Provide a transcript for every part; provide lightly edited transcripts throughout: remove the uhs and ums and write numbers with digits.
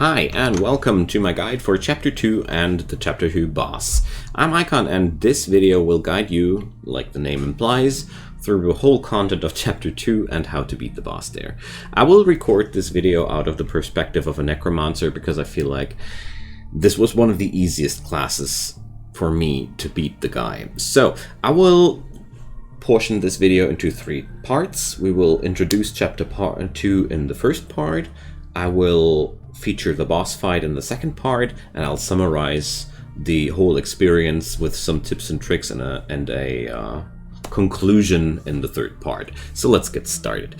Hi, and welcome to my guide for Chapter 2 and the Chapter 2 boss. I'm Icon, and this video will guide you, like the name implies, through the whole content of Chapter 2 and how to beat the boss there. I will record this video out of the perspective of a necromancer because I feel like this was one of the easiest classes for me to beat the guy. So, I will portion this video into 3 parts. We will introduce Chapter 2 in the first part. I will feature the boss fight in the second part, and I'll summarize the whole experience with some tips and tricks and a conclusion in the third part. So let's get started.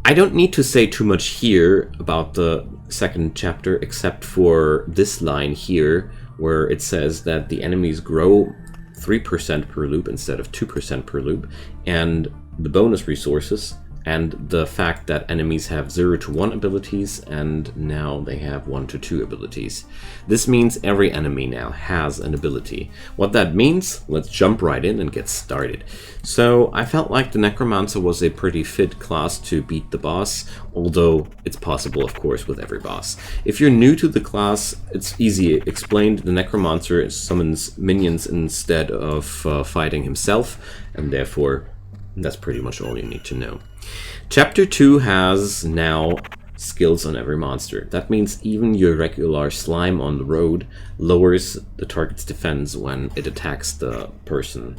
I don't need to say too much here about the second chapter except for this line here where it says that the enemies grow 3% per loop instead of 2% per loop, and the bonus resources, and the fact that enemies have 0 to 1 abilities and now they have 1 to 2 abilities. This means every enemy now has an ability. What that means, let's jump right in and get started. So I felt like the Necromancer was a pretty fit class to beat the boss, although it's possible of course with every boss. If you're new to the class, it's easy explained. The Necromancer summons minions instead of fighting himself, and therefore that's pretty much all you need to know. Chapter 2 has now skills on every monster. That means even your regular slime on the road lowers the target's defense when it attacks the person.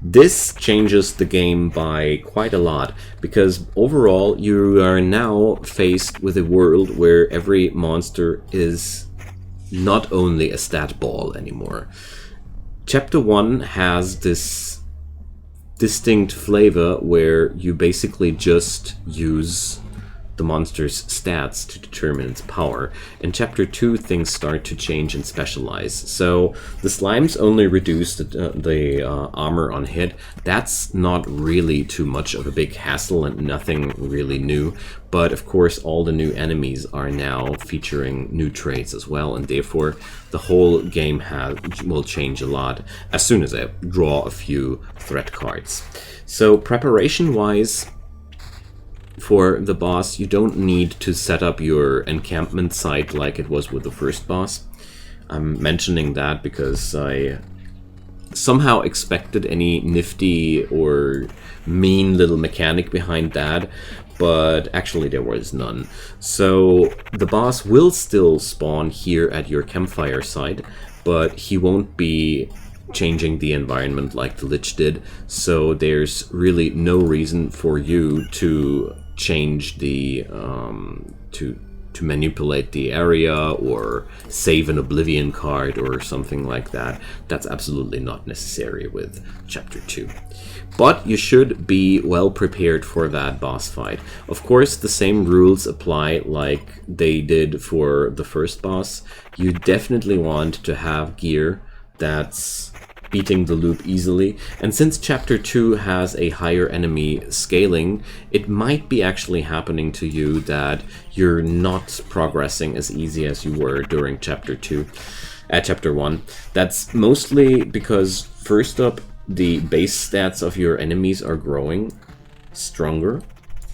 This changes the game by quite a lot, because overall you are now faced with a world where every monster is not only a stat ball anymore. Chapter 1 has this distinct flavor where you basically just use the monster's stats to determine its power. In Chapter 2, things start to change and specialize. So the slimes only reduce the armor on hit. That's not really too much of a big hassle and nothing really new. But of course, all the new enemies are now featuring new traits as well, and therefore the whole game will change a lot as soon as I draw a few threat cards. So preparation-wise, for the boss, you don't need to set up your encampment site like it was with the first boss. I'm mentioning that because I somehow expected any nifty or mean little mechanic behind that, but actually there was none. So the boss will still spawn here at your campfire site, but he won't be changing the environment like the Lich did, so there's really no reason for you to change the to manipulate the area or save an Oblivion card or something like that. That's absolutely not necessary with Chapter 2. But you should be well prepared for that boss fight. Of course, the same rules apply like they did for the first boss. You definitely want to have gear that's beating the loop easily, and since Chapter 2 has a higher enemy scaling, it might be actually happening to you that you're not progressing as easy as you were during Chapter 1. That's mostly because, first up, the base stats of your enemies are growing stronger.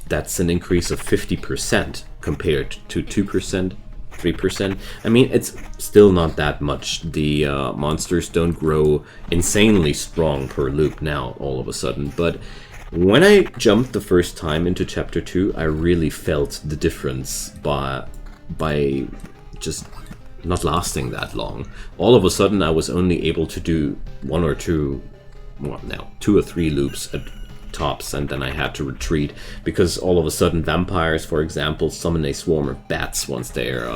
That's an increase of 50% compared to 2%. 3%. I mean, it's still not that much. The monsters don't grow insanely strong per loop now all of a sudden, but when I jumped the first time into Chapter 2, I really felt the difference by just not lasting that long. All of a sudden I was only able to do 1 or 2, well, now 2 or 3 loops at tops, and then I had to retreat because all of a sudden vampires, for example, summon a swarm of bats once their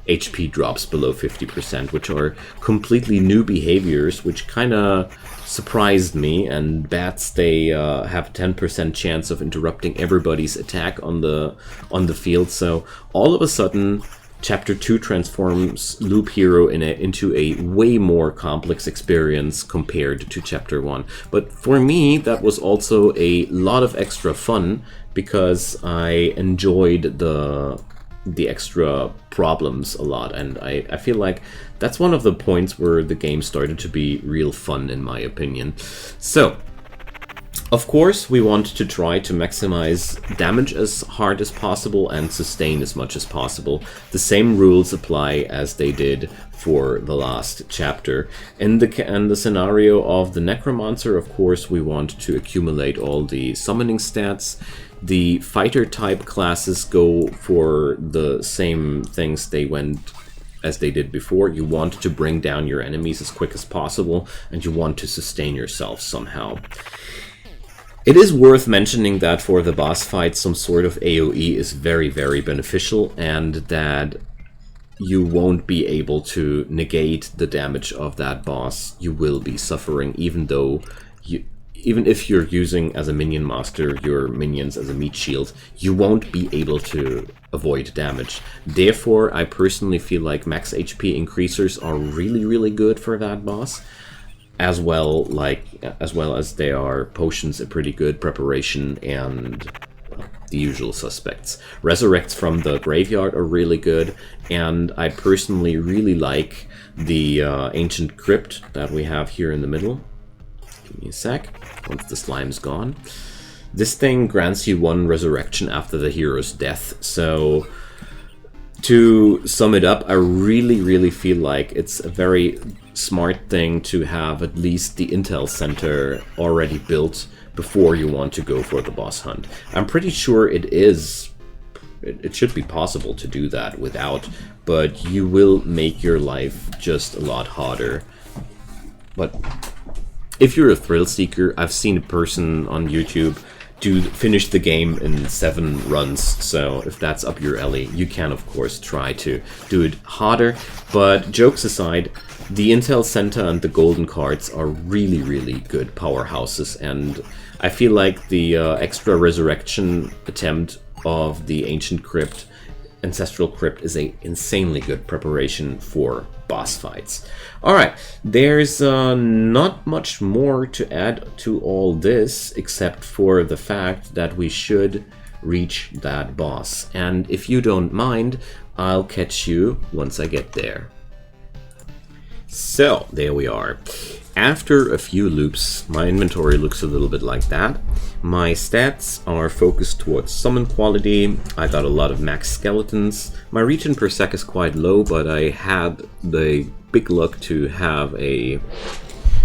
HP drops below 50%, which are completely new behaviors, which kind of surprised me. And bats, they have a 10% chance of interrupting everybody's attack on the field. So all of a sudden, Chapter 2 transforms Loop Hero into a way more complex experience compared to Chapter 1. But for me, that was also a lot of extra fun because I enjoyed the extra problems a lot, and I feel like that's one of the points where the game started to be real fun in my opinion. So Of course, we want to try to maximize damage as hard as possible and sustain as much as possible. The same rules apply as they did for the last chapter. In the scenario of the Necromancer, of course, we want to accumulate all the summoning stats. The fighter type classes go for the same things as they did before. You want to bring down your enemies as quick as possible, and you want to sustain yourself somehow. It is worth mentioning that for the boss fight, some sort of AoE is very, very beneficial, and that you won't be able to negate the damage of that boss. You will be suffering, even if you're using as a minion master your minions as a meat shield, you won't be able to avoid damage. Therefore, I personally feel like max HP increasers are really, really good for that boss. As well as they are potions, a pretty good preparation, and the usual suspects. Resurrects from the graveyard are really good, and I personally really like the ancient crypt that we have here in the middle. Give me a sec, once the slime's gone. This thing grants you 1 resurrection after the hero's death, so to sum it up, I really, really feel like it's a very smart thing to have at least the intel center already built before you want to go for the boss hunt. I'm pretty sure it should be possible to do that without, but you will make your life just a lot harder. But if you're a thrill seeker, I've seen a person on YouTube finish the game in 7 runs, so if that's up your alley, you can of course try to do it harder. But jokes aside, the Intel Center and the Golden Cards are really, really good powerhouses, and I feel like the extra resurrection attempt of the Ancient Crypt, Ancestral Crypt, is a insanely good preparation for boss fights. Alright, there's not much more to add to all this, except for the fact that we should reach that boss. And if you don't mind, I'll catch you once I get there. So, there we are. After a few loops, my inventory looks a little bit like that. My stats are focused towards summon quality. I got a lot of max skeletons. My regen per sec is quite low, but I had the big luck to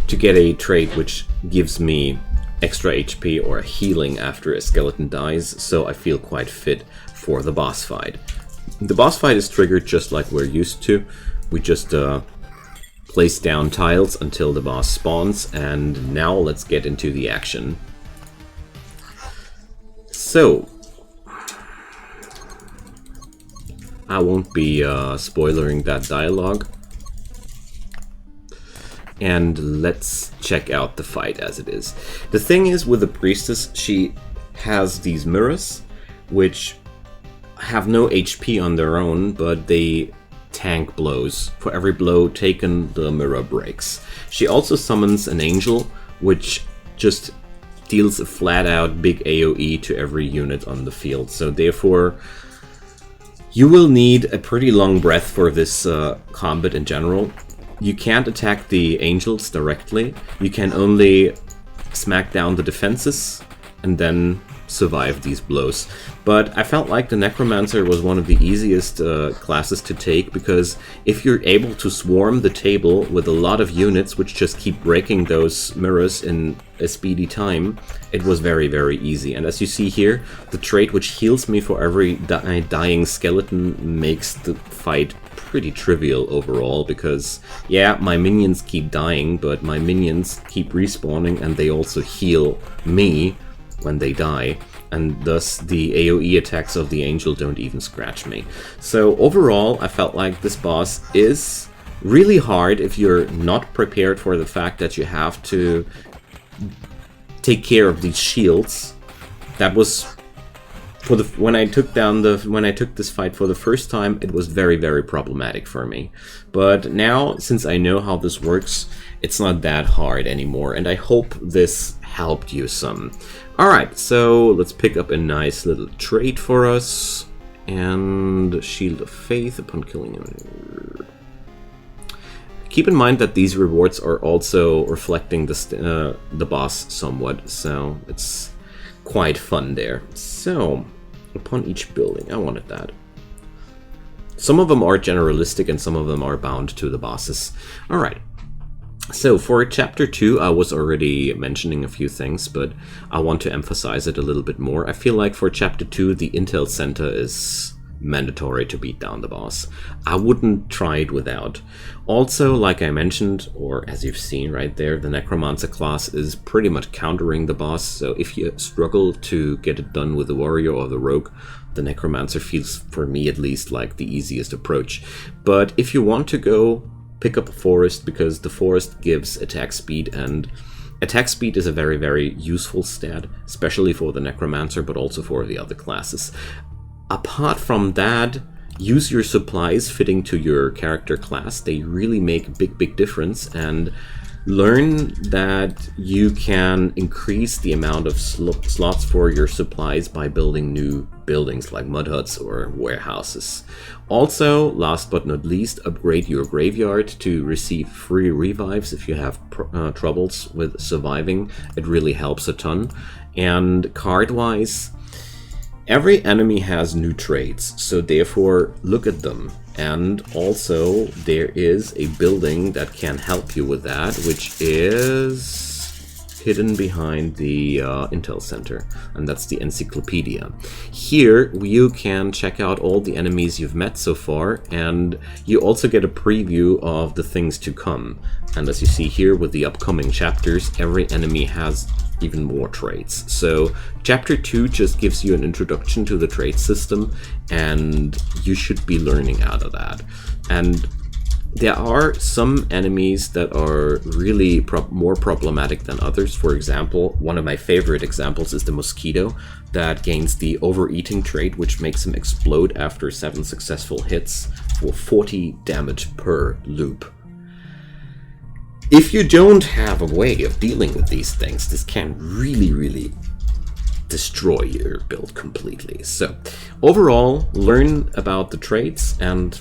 get a trait which gives me extra HP or healing after a skeleton dies, so I feel quite fit for the boss fight. The boss fight is triggered just like we're used to. We just place down tiles until the boss spawns, and now let's get into the action. So, I won't be spoilering that dialogue, and let's check out the fight as it is. The thing is, with the priestess, she has these mirrors, which have no HP on their own, but they tank blows. For every blow taken, the mirror breaks. She also summons an angel, which just deals a flat-out big AoE to every unit on the field. So therefore, you will need a pretty long breath for this combat in general. You can't attack the angels directly. You can only smack down the defenses and then survive these blows. But I felt like the Necromancer was one of the easiest classes to take, because if you're able to swarm the table with a lot of units which just keep breaking those mirrors in a speedy time, it was very, very easy. And as you see here, the trait which heals me for every dying skeleton makes the fight pretty trivial overall, because yeah, my minions keep dying, but my minions keep respawning and they also heal me when they die, and thus the AoE attacks of the angel don't even scratch me. So overall, I felt like this boss is really hard if you're not prepared for the fact that you have to take care of these shields. That was when I took this fight for the first time, it was very, very problematic for me. But now, since I know how this works, it's not that hard anymore, and I hope this helped you some. Alright, so let's pick up a nice little trait for us. And Shield of Faith upon killing him. Keep in mind that these rewards are also reflecting the boss somewhat, so it's quite fun there. So, upon each building, I wanted that. Some of them are generalistic and some of them are bound to the bosses. Alright. So for chapter 2, I was already mentioning a few things, but I want to emphasize it a little bit more. I feel like for chapter 2, the Intel Center is mandatory to beat down the boss. I wouldn't try it without. Also, like I mentioned, or as you've seen right there, the Necromancer class is pretty much countering the boss, so if you struggle to get it done with the Warrior or the Rogue, the Necromancer feels, for me at least, like the easiest approach. But if you want to go, pick up a Forest, because the Forest gives attack speed, and attack speed is a very, very useful stat, especially for the Necromancer, but also for the other classes. Apart from that, use your supplies fitting to your character class. They really make a big difference, and learn that you can increase the amount of slots for your supplies by building new buildings like mud huts or warehouses. Also, last but not least, upgrade your graveyard to receive free revives if you have troubles with surviving. It really helps a ton. And card-wise, every enemy has new traits, so therefore look at them. And also there is a building that can help you with that, which is hidden behind the Intel Center, and that's the Encyclopedia. Here you can check out all the enemies you've met so far, and you also get a preview of the things to come. And as you see here with the upcoming chapters, every enemy has even more traits. So chapter 2 just gives you an introduction to the trait system, and you should be learning out of that. And there are some enemies that are really more problematic than others. For example, one of my favorite examples is the mosquito that gains the overeating trait, which makes him explode after 7 successful hits for 40 damage per loop. If you don't have a way of dealing with these things, this can really destroy your build completely. So overall, learn about the traits and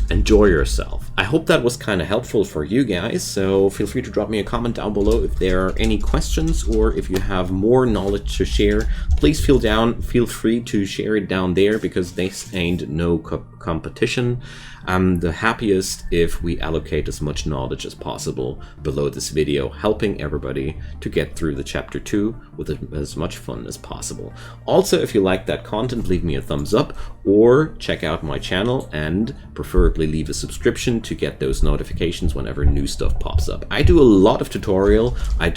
enjoy yourself. I hope that was kind of helpful for you guys, so feel free to drop me a comment down below if there are any questions, or if you have more knowledge to share, please feel free to share it down there, because this ain't no competition. I'm the happiest if we allocate as much knowledge as possible below this video, helping everybody to get through the chapter 2 with as much fun as possible. Also, if you like that content, leave me a thumbs up, or check out my channel and preferably leave a subscription to get those notifications whenever new stuff pops up. I do a lot of tutorials, I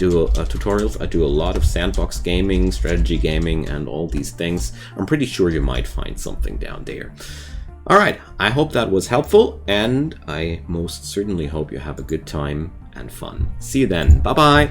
do a lot of sandbox gaming, strategy gaming, and all these things. I'm pretty sure you might find something down there. Alright, I hope that was helpful, and I most certainly hope you have a good time and fun. See you then. Bye bye!